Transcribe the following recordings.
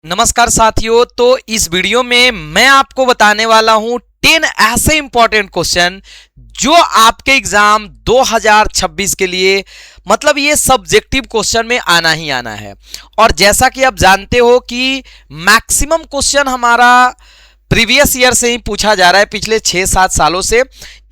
नमस्कार साथियों। तो इस वीडियो में मैं आपको बताने वाला हूं 10 ऐसे इंपॉर्टेंट क्वेश्चन जो आपके एग्जाम 2026 के लिए मतलब ये सब्जेक्टिव क्वेश्चन में आना ही आना है। और जैसा कि आप जानते हो कि मैक्सिमम क्वेश्चन हमारा प्रीवियस ईयर से ही पूछा जा रहा है, पिछले 6-7 सालों से।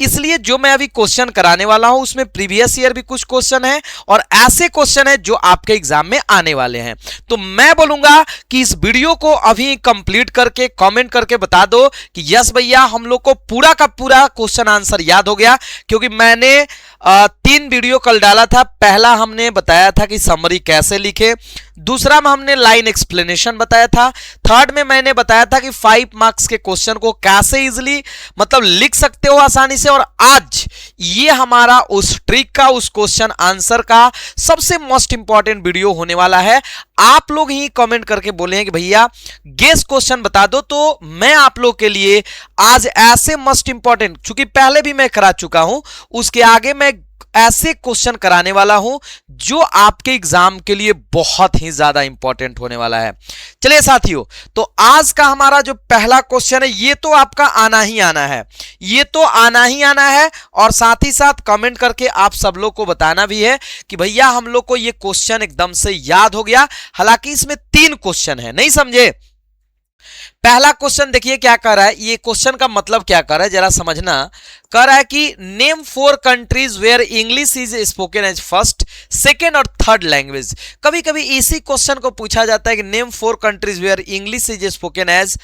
इसलिए जो मैं अभी क्वेश्चन कराने वाला हूं उसमें प्रीवियस ईयर भी कुछ क्वेश्चन है और ऐसे क्वेश्चन है जो आपके एग्जाम में आने वाले हैं। तो मैं बोलूंगा कि इस वीडियो को अभी कंप्लीट करके कमेंट करके बता दो कि यस भैया हम लोग को पूरा का पूरा क्वेश्चन आंसर याद हो गया। क्योंकि मैंने 3 वीडियो कल डाला था। पहला हमने बताया था कि समरी कैसे लिखे, दूसरा में हमने लाइन एक्सप्लेनेशन बताया था, थर्ड में मैंने बताया था कि 5 मार्क्स के क्वेश्चन को कैसे इजीली मतलब लिख सकते हो आसानी से। और आज ये हमारा उस ट्रिक का, उस क्वेश्चन आंसर का सबसे मोस्ट इंपॉर्टेंट वीडियो होने वाला है। आप लोग ही कमेंट करके बोले हैं कि भैया गेस क्वेश्चन बता दो, तो मैं आप लोग के लिए आज ऐसे मोस्ट इंपॉर्टेंट, चूंकि पहले भी मैं करा चुका हूं, उसके आगे मैं ऐसे क्वेश्चन कराने वाला हूं जो आपके एग्जाम के लिए बहुत ही ज्यादा इंपॉर्टेंट होने वाला है। चलिए साथियों, तो आज का हमारा जो पहला क्वेश्चन है ये तो आपका आना ही आना है, ये तो आना ही आना है। और साथ ही साथ कमेंट करके आप सब लोग को बताना भी है कि भैया हम लोग को ये क्वेश्चन एकदम से याद हो गया। हालांकि इसमें 3 क्वेश्चन है, नहीं समझे। पहला क्वेश्चन देखिए क्या कर रहा है, ये क्वेश्चन का मतलब क्या कर रहा है जरा समझना। कह रहा है कि name 4 countries where English is spoken as first, second और थर्ड लैंग्वेज। कभी कभी इसी क्वेश्चन को पूछा जाता है कि name 4 countries where English is spoken as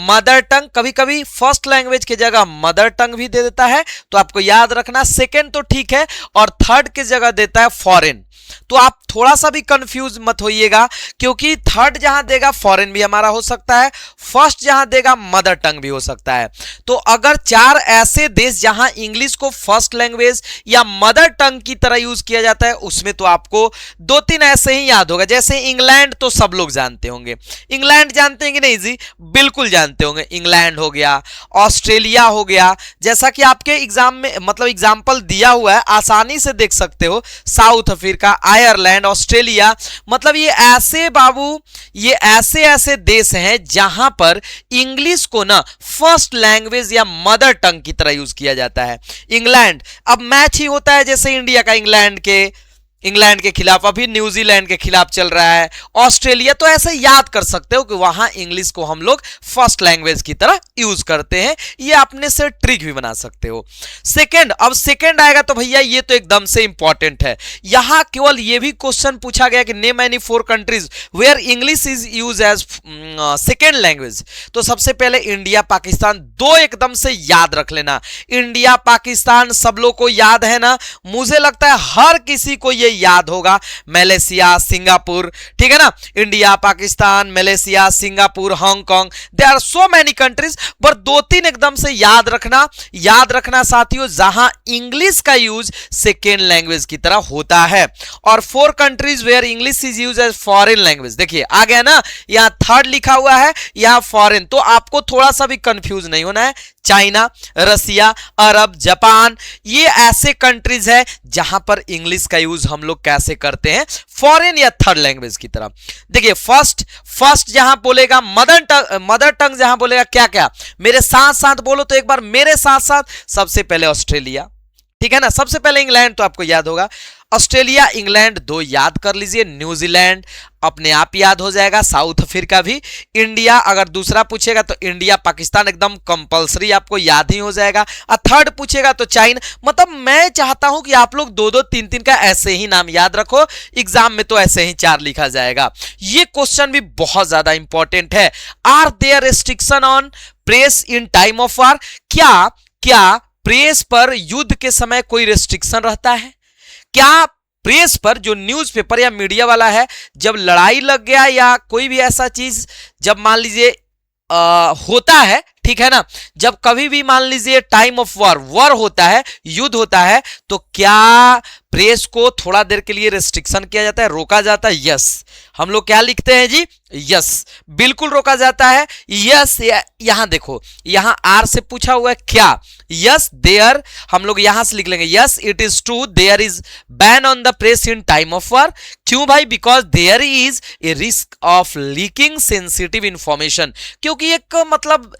mother tongue. कभी कभी फर्स्ट लैंग्वेज की जगह मदर टंग भी दे देता है, तो आपको याद रखना। सेकेंड तो ठीक है, और थर्ड की जगह देता है फॉरेन। तो आप थोड़ा सा भी कंफ्यूज मत होइएगा, क्योंकि थर्ड जहां देगा फॉरेन भी हमारा हो सकता है, फर्स्ट जहां देगा मदर टंग भी हो सकता है। तो अगर 4 ऐसे देश जहां इंग्लिश को फर्स्ट लैंग्वेज या मदर टंग की तरह यूज किया जाता है, उसमें तो आपको 2-3 ऐसे ही याद होगा। जैसे इंग्लैंड तो सब लोग जानते होंगे, इंग्लैंड जानते हैं कि नहीं जी? बिल्कुल जानते होंगे। इंग्लैंड हो गया, ऑस्ट्रेलिया हो गया, जैसा कि आपके एग्जाम में मतलब एग्जाम्पल दिया हुआ है, आसानी से देख सकते हो। साउथ अफ्रीका, आयरलैंड, ऑस्ट्रेलिया, मतलब ये ऐसे बाबू, ये ऐसे ऐसे देश हैं जहां पर इंग्लिश को ना फर्स्ट लैंग्वेज या मदर टंग की तरह यूज किया जाता है। इंग्लैंड, अब मैच ही होता है जैसे इंडिया का इंग्लैंड के खिलाफ, अभी न्यूजीलैंड के खिलाफ चल रहा है, ऑस्ट्रेलिया। तो ऐसे याद कर सकते हो कि वहां इंग्लिश को हम लोग फर्स्ट लैंग्वेज की तरह यूज करते हैं। ये अपने से ट्रिक भी बना सकते हो। सेकंड, अब सेकंड आएगा तो भैया ये तो एकदम से इंपॉर्टेंट है। यहां केवल ये भी क्वेश्चन पूछा गया कि name any 4 countries where English is use as second language. तो सबसे पहले इंडिया पाकिस्तान, 2 एकदम से याद रख लेना। इंडिया पाकिस्तान सब लोग को याद है ना, मुझे लगता है हर किसी को ये याद होगा। मलेशिया, सिंगापुर, ठीक है ना। India, Pakistan, Malaysia, Singapore, Hong Kong, there are so many countries, पर 2-3 एकदम से याद रखना साथियों, जहां इंग्लिश का यूज सेकेंड लैंग्वेज की तरह होता है। और 4 countries where English is use as foreign language, देखिए आ गया ना, यहां थर्ड लिखा हुआ है, यहां फॉरेन। तो आपको थोड़ा सा भी कंफ्यूज नहीं होना है। चाइना, रसिया, अरब, जापान, ये ऐसे कंट्रीज है जहां पर इंग्लिश का यूज हम लोग कैसे करते हैं, फॉरेन या थर्ड लैंग्वेज की तरह। देखिए फर्स्ट जहां बोलेगा मदर टंग जहां बोलेगा क्या क्या, मेरे साथ साथ बोलो तो एक बार मेरे साथ साथ। सबसे पहले ऑस्ट्रेलिया, ठीक है ना। सबसे पहले इंग्लैंड तो आपको याद होगा, ऑस्ट्रेलिया, इंग्लैंड 2 याद कर लीजिए। न्यूजीलैंड अपने आप याद हो जाएगा, साउथ अफ्रीका भी। इंडिया अगर दूसरा पूछेगा तो इंडिया पाकिस्तान एकदम कंपलसरी आपको याद ही हो जाएगा। और थर्ड पूछेगा तो चाइना। मतलब मैं चाहता हूं कि आप लोग 2-2, 3-3 का ऐसे ही नाम याद रखो, एग्जाम में तो ऐसे ही 4 लिखा जाएगा। ये क्वेश्चन भी बहुत ज्यादा इंपॉर्टेंट है। Are there restriction on press in time of war, क्या प्रेस पर युद्ध के समय कोई रेस्ट्रिक्शन रहता है? क्या प्रेस पर, जो न्यूज़पेपर या मीडिया वाला है, जब लड़ाई लग गया या कोई भी ऐसा चीज जब मान लीजिए होता है, ठीक है ना, जब कभी भी मान लीजिए टाइम ऑफ वॉर होता है, युद्ध होता है, तो क्या प्रेस को थोड़ा देर के लिए रेस्ट्रिक्शन किया जाता है, रोका जाता है? यस, हम लोग क्या लिखते हैं जी, यस, बिल्कुल रोका जाता है। यस, यहां देखो, यहां आर से पूछा हुआ है क्या, यस देयर, हम लोग यहां से लिख लेंगे yes it is true there is ban on the press in time of war. क्यों भाई, because there is a risk of leaking sensitive information, क्योंकि एक मतलब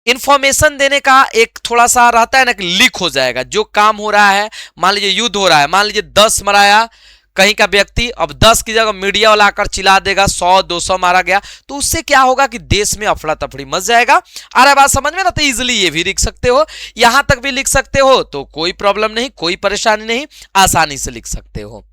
इंफॉर्मेशन देने का एक थोड़ा सा रहता है ना कि लीक हो जाएगा। जो काम हो रहा है, मान लीजिए युद्ध हो रहा है, मान लीजिए 10 मराया कहीं का व्यक्ति, अब 10 की जगह मीडिया वाला आकर चिल्ला देगा 100-200 मारा गया, तो उससे क्या होगा कि देश में अफड़ा तफड़ी मच जाएगा। आ रहा बात समझ में ना, तो इजिली ये भी लिख सकते हो, यहां तक भी लिख सकते हो, तो कोई प्रॉब्लम नहीं, कोई परेशानी नहीं, आसानी से लिख सकते हो,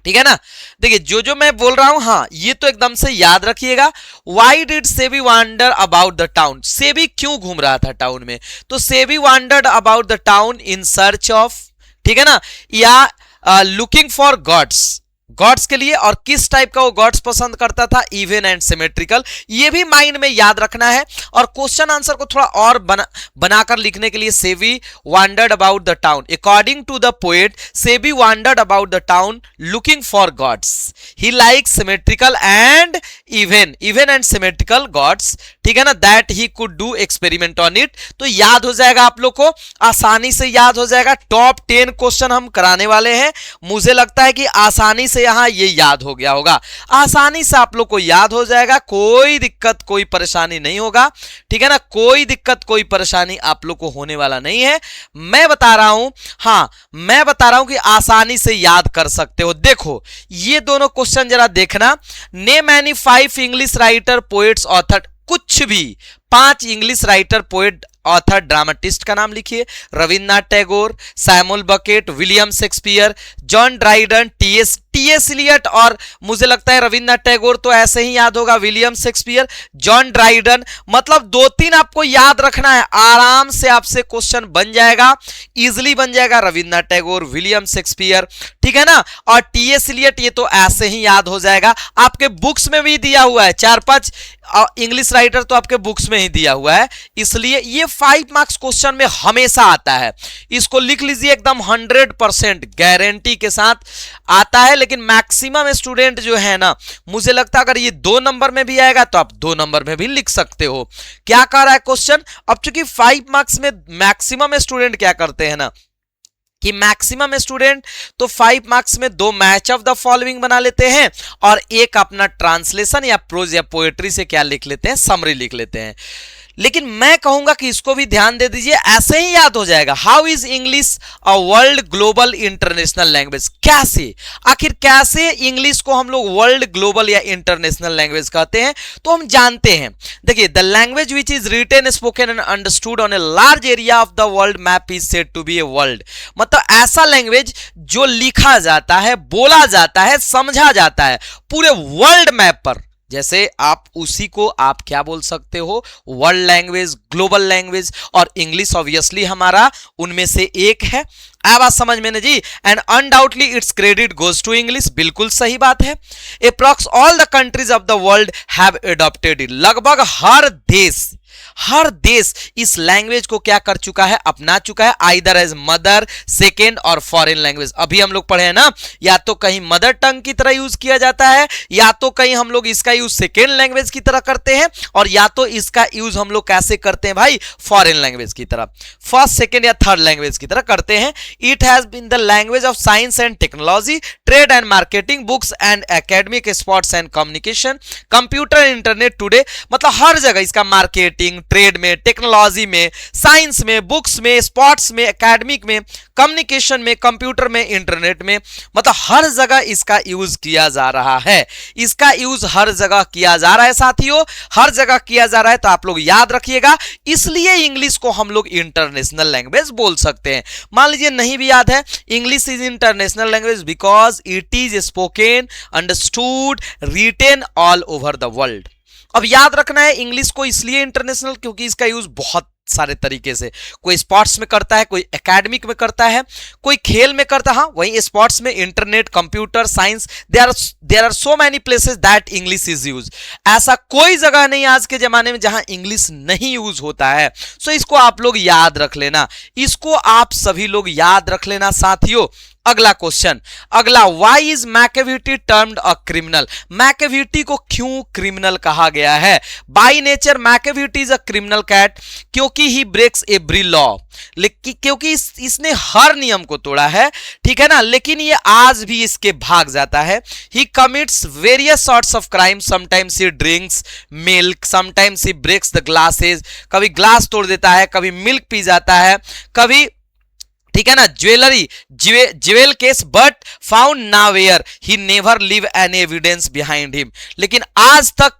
ठीक है ना। देखिए जो जो मैं बोल रहा हूं, हाँ ये तो एकदम से याद रखिएगा। Why did SEBI wander about the town, SEBI क्यों घूम रहा था टाउन में, तो SEBI wandered about the town in search of, ठीक है ना, या लुकिंग फॉर गॉड्स, गॉड्स के लिए, और किस टाइप का वो गॉड्स पसंद करता था, इवन एंड सिमेट्रिकल, ये भी माइंड में याद रखना है। और क्वेश्चन आंसर को थोड़ा और बनाकर लिखने के लिए, Sebi wandered about the town, according to the poet Sebi wandered about the town looking for gods, he like symmetrical and even and symmetrical gods, ठीक है ना, that he could do experiment on it. तो याद हो जाएगा आप लोग को, आसानी से याद हो जाएगा। टॉप 10 क्वेश्चन हम कराने वाले हैं, मुझे लगता है कि आसानी से यहां ये याद हो गया होगा, आसानी से आप लोग को याद हो जाएगा, कोई दिक्कत कोई परेशानी नहीं होगा, ठीक है ना, कोई दिक्कत कोई परेशानी आप लोग को होने वाला नहीं है। मैं बता रहा हूं, हाँ मैं बता रहा हूं कि आसानी से याद कर सकते हो। देखो ये दोनों क्वेश्चन जरा देखना, name any 5 English writer poets author, कुछ भी 5 English writer poet author dramatist का नाम लिखिए। Rabindranath Tagore, Samuel Beckett, William Shakespeare, John Dryden, T S Eliot, और मुझे लगता है रविन्द्रनाथ टैगोर तो ऐसे ही याद होगा, विलियम शेक्सपियर, जॉन ड्राइडन, मतलब 2-3 आपको याद रखना है, आराम से आपसे क्वेश्चन बन जाएगा, इजिली बन जाएगा। रविन्द्रनाथ टैगोर, विलियम शेक्सपियर, ठीक है ना, और टीएस इलियट, ये तो ऐसे ही याद हो जाएगा, आपके बुक्स में भी दिया हुआ है, 4-5 इंग्लिश राइटर तो आपके बुक्स में ही दिया हुआ है, इसलिए ये 5 मार्क्स क्वेश्चन में हमेशा आता है। इसको लिख लीजिए, एकदम 100% गारंटी के साथ आता है। लेकिन मैक्सिमम स्टूडेंट जो है ना, मुझे लगता है अगर ये 2 नंबर में भी आएगा तो आप 2 नंबर में भी लिख सकते हो। क्या कह रहा है क्वेश्चन, अब चूंकि 5 मार्क्स में मैक्सिमम स्टूडेंट क्या करते हैं ना, कि मैक्सिमम स्टूडेंट तो 5 मार्क्स में 2 मैच ऑफ द फॉलोइंग बना लेते हैं, और एक अपना ट्रांसलेशन या प्रोज या पोएट्री से क्या लिख लेते हैं, समरी लिख लेते हैं। लेकिन मैं कहूंगा कि इसको भी ध्यान दे दीजिए, ऐसे ही याद हो जाएगा। How is English a world global international language, कैसे, आखिर कैसे इंग्लिश को हम लोग वर्ल्ड ग्लोबल या इंटरनेशनल लैंग्वेज कहते हैं, तो हम जानते हैं। देखिए, the language which is written, spoken and understood on a large area of the world map is said to be a world, मतलब ऐसा लैंग्वेज जो लिखा जाता है, बोला जाता है, समझा जाता है पूरे वर्ल्ड मैप पर। जैसे आप उसी को आप क्या बोल सकते हो, वर्ल्ड लैंग्वेज, ग्लोबल लैंग्वेज, और इंग्लिश ऑब्वियसली हमारा उनमें से एक है। अब बात समझ में ना जी, and undoubtedly it's credit goes to English, बिल्कुल सही बात है। Approx all the countries of the world have adopted it, लगभग हर देश इस लैंग्वेज को क्या कर चुका है, अपना चुका है, आइदर एज मदर, सेकेंड और फॉरेन लैंग्वेज। अभी हम लोग पढ़े हैं ना, या तो कहीं मदर टंग की तरह यूज किया जाता है, या तो कहीं हम लोग इसका यूज सेकेंड लैंग्वेज की तरह करते हैं, और या तो इसका यूज हम लोग कैसे करते हैं भाई, फॉरेन लैंग्वेज की तरह, फर्स्ट सेकेंड या थर्ड लैंग्वेज की तरह करते हैं। It has been the language of science and technology, trade and marketing, books and academic, sports and communication, computer, internet today, मतलब हर जगह इसका मार्केटिंग, ट्रेड में, टेक्नोलॉजी में, साइंस में, बुक्स में, स्पोर्ट्स में, एकेडमिक में, कम्युनिकेशन में, कंप्यूटर में, इंटरनेट में, मतलब हर जगह इसका यूज किया जा रहा है। इसका यूज हर जगह किया जा रहा है साथियों, हर जगह किया जा रहा है, तो आप लोग याद रखिएगा। इसलिए इंग्लिश को हम लोग इंटरनेशनल लैंग्वेज बोल सकते हैं। मान लीजिए नहीं भी याद है, English is international language because it is spoken, understood, written all over the world. अब याद रखना है इंग्लिश को इसलिए इंटरनेशनल क्योंकि इसका यूज बहुत सारे तरीके से, कोई स्पोर्ट्स में करता है, कोई एकेडमिक में करता है, कोई खेल में करता है, हाँ वहीं स्पोर्ट्स में, internet, computer, science, there are so many places that English is use. ऐसा कोई जगह नहीं आज के जमाने में जहां इंग्लिश नहीं यूज होता है। सो इसको आप लोग याद रख लेना, इसको आप सभी लोग याद रख लेना साथियों। अगला क्वेश्चन, अगला, why is Macavity termed a criminal? Macavity को क्यों क्रिमिनल कहा गया है? By nature Macavity is a criminal cat, क्योंकि ही ब्रेक्स एवरी लॉ, क्योंकि इसने हर नियम को तोड़ा है, ठीक है ना, लेकिन ये आज भी इसके भाग जाता है। He commits various sorts of crime, sometimes he drinks milk, sometimes he breaks the glasses, कभी ग्लास तोड़ देता है, कभी मिल्क पी जाता है, कभी, ठीक है ना, jewel case, but found nowhere he never leave any evidence behind him. लेकिन आज तक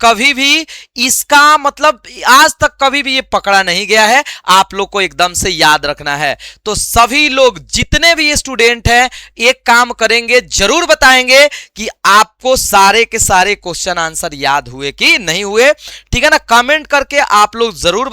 कभी भी इसका मतलब आज तक कभी भी ये पकड़ा नहीं गया है। आप लोग को एकदम से याद रखना है। तो सभी लोग जितने भी स्टूडेंट हैं एक काम करेंगे, जरूर बताएंगे कि आपको सारे के सारे क्वेश्चन आंसर याद हुए कि नहीं हुए, ठीक है ना। कमेंट करके आप लोग जरूर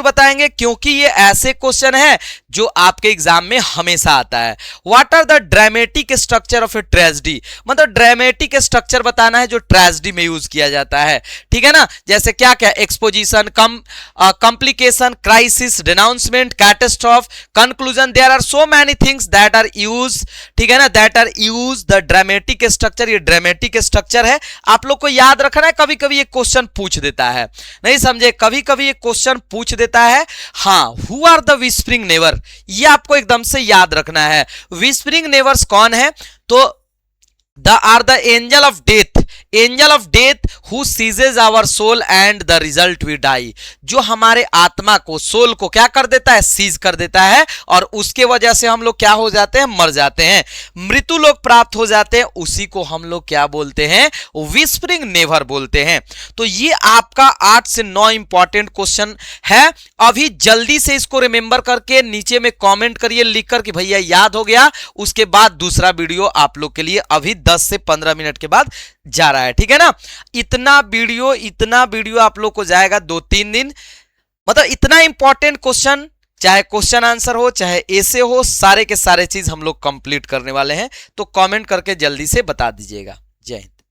बताएंगे क्योंकि ये ऐसे क्वेश्चन है जो आपके एग्जाम में हमेशा आता है। What are the dramatic structure of a tragedy, मतलब ड्रामेटिक स्ट्रक्चर बताना है जो ट्रेजेडी में यूज किया जाता है, ठीक है ना। जैसे क्या क्या, exposition, complication, crisis, denouement, catastrophe, conclusion, there are so many things that are use, ठीक है ना, that are use the dramatic structure. ये ड्रामेटिक स्ट्रक्चर है, आप लोग को याद रखना है। कभी कभी ये क्वेश्चन पूछ देता है, नहीं समझे, कभी कभी ये क्वेश्चन पूछ देता है। हाँ, who are the whispering never, ये आपको एकदम से याद रखना है। विस्परिंग नेवर्स कौन है? तो are the angel of death who seizes our soul and the result we die, जो हमारे आत्मा को, सोल को क्या कर देता है? सीज कर देता है, और उसके वजह से हम लोग क्या हो जाते हैं? मर जाते हैं, मृत्यु लोग प्राप्त हो जाते हैं। उसी को हम लोग क्या बोलते हैं? विस्परिंग नेवर बोलते हैं। तो ये आपका 8 से 9 इंपॉर्टेंट क्वेश्चन है। अभी जल्दी से इसको रिमेंबर करके नीचे में कॉमेंट करिए, लिखकर कि भैया याद हो गया। उसके बाद दूसरा वीडियो आप लोग के लिए अभी 10 से 15 मिनट के बाद जा रहा है, ठीक है ना। इतना वीडियो आप लोग को जाएगा 2-3 दिन, मतलब इतना इंपॉर्टेंट क्वेश्चन, चाहे क्वेश्चन आंसर हो चाहे ऐसे हो, सारे के सारे चीज हम लोग कंप्लीट करने वाले हैं। तो कमेंट करके जल्दी से बता दीजिएगा। जय हिंद।